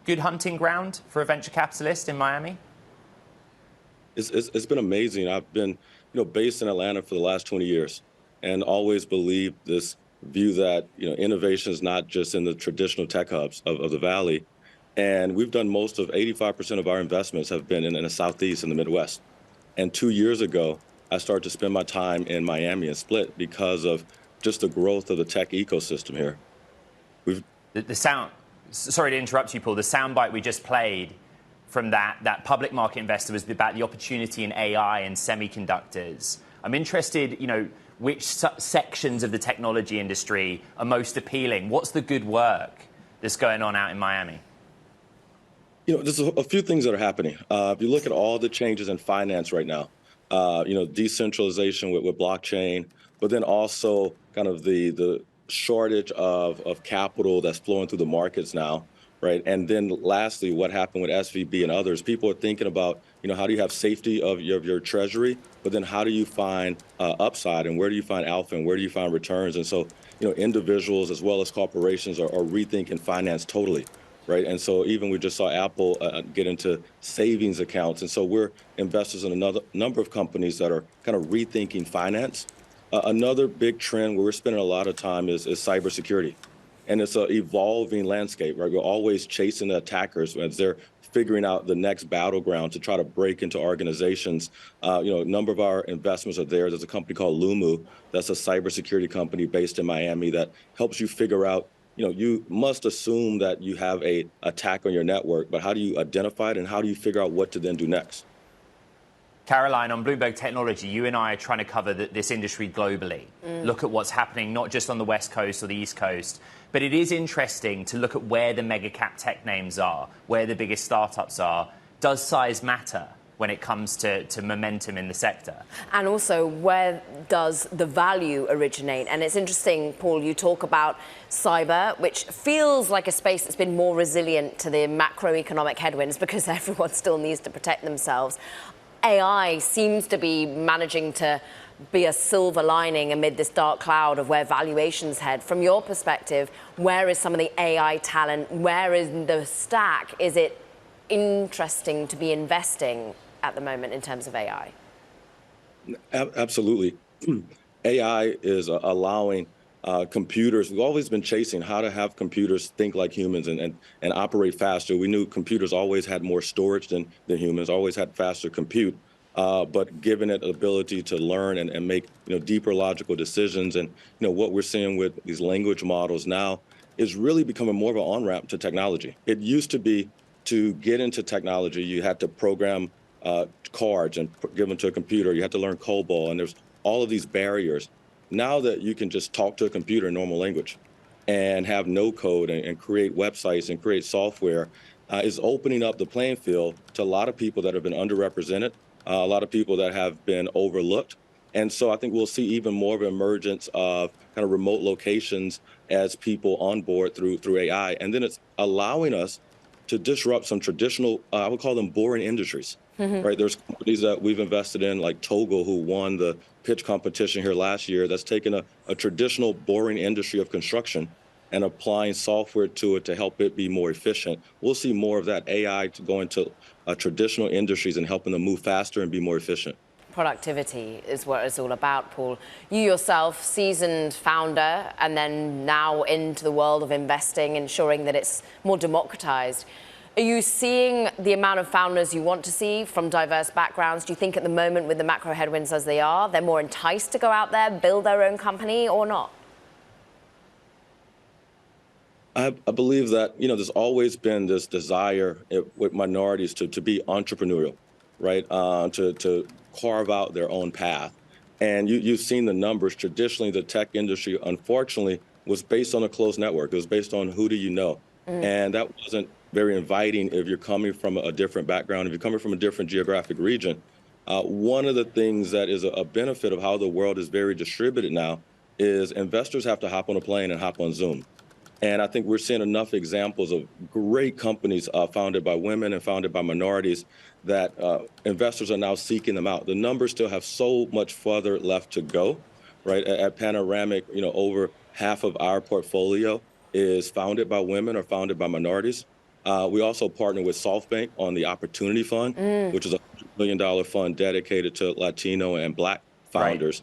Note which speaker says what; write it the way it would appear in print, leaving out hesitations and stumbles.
Speaker 1: good hunting ground for a venture capitalist in Miami?
Speaker 2: It's been amazing. I've been, based in Atlanta for the last 20 years, and always believed this view that innovation is not just in the traditional tech hubs of the Valley. And we've done most of 85% of our investments have been in the Southeast and the Midwest. And 2 years ago, I started to spend my time in Miami and Split because of just the growth of the tech ecosystem here.
Speaker 1: The sound, sorry to interrupt you, Paul, the soundbite we just played from that public market investor was about the opportunity in AI and semiconductors. I'm interested, which sections of the technology industry are most appealing? What's the good work that's going on out in Miami?
Speaker 2: There's a few things that are happening. If you look at all the changes in finance right now, decentralization with blockchain, but then also kind of the shortage of capital that's flowing through the markets now, right? And then lastly, what happened with SVB and others, people are thinking about, how do you have safety of your treasury, but then how do you find upside, and where do you find alpha, and where do you find returns? And so, individuals as well as corporations are rethinking finance totally. Right. And so even we just saw Apple get into savings accounts. And so we're investors in another number of companies that are kind of rethinking finance. Another big trend where we're spending a lot of time is cybersecurity. And it's an evolving landscape, right? We're always chasing the attackers as they're figuring out the next battleground to try to break into organizations. A number of our investments are there. There's a company called Lumu that's a cybersecurity company based in Miami that helps you figure out, you must assume that you have an attack on your network, but how do you identify it, and how do you figure out what to then do next?
Speaker 1: Caroline, on Bloomberg Technology, you and I are trying to cover this industry globally, look at what's happening not just on the West Coast or the East Coast, but it is interesting to look at where the mega cap tech names are, where the biggest startups are. Does size matter when it comes to momentum in the sector?
Speaker 3: And also, where does the value originate? And it's interesting, Paul, you talk about cyber, which feels like a space that's been more resilient to the macroeconomic headwinds because everyone still needs to protect themselves. AI seems to be managing to be a silver lining amid this dark cloud of where valuations head. From your perspective, where is some of the AI talent? Where is the stack? Is it interesting to be investing at the moment in terms of AI?
Speaker 2: Absolutely. AI is allowing computers. We've always been chasing how to have computers think like humans and operate faster. We knew computers always had more storage than humans, always had faster compute, but given it the ability to learn and make deeper logical decisions. And what we're seeing with these language models now is really becoming more of an on-ramp to technology. It used to be, to get into technology, you had to program cards and give them to a computer. You had to learn COBOL, and there's all of these barriers. Now that you can just talk to a computer in normal language and have no code and create websites and create software, is opening up the playing field to a lot of people that have been underrepresented, a lot of people that have been overlooked. And so I think we'll see even more of an emergence of kind of remote locations as people onboard through AI. And then it's allowing us to disrupt some traditional, I would call them boring industries. Right? There's companies that we've invested in, like Toggle, who won the pitch competition here last year, that's taken a traditional boring industry of construction and applying software to it to help it be more efficient. We'll see more of that AI to go into traditional industries and helping them move faster and be more efficient.
Speaker 3: Productivity is what it's all about, Paul. You yourself, seasoned founder, and then now into the world of investing, ensuring that it's more democratized. Are you seeing the amount of founders you want to see from diverse backgrounds? Do you think at the moment, with the macro headwinds as they are, they're more enticed to go out there, build their own company, or not?
Speaker 2: I believe that, there's always been this desire with minorities to be entrepreneurial, right? To carve out their own path. And you've seen the numbers. Traditionally, the tech industry, unfortunately, was based on a closed network. It was based on who do you know? And that wasn't very inviting if you're coming from a different background, if you're coming from a different geographic region. One of the things that is a benefit of how the world is very distributed now is investors have to hop on a plane and hop on Zoom. And I think we're seeing enough examples of great companies founded by women and founded by minorities that investors are now seeking them out. The numbers still have so much further left to go, right? At Panoramic, over half of our portfolio is founded by women or founded by minorities. We also partner with SoftBank on the Opportunity Fund, which is a $100 million fund dedicated to Latino and Black founders.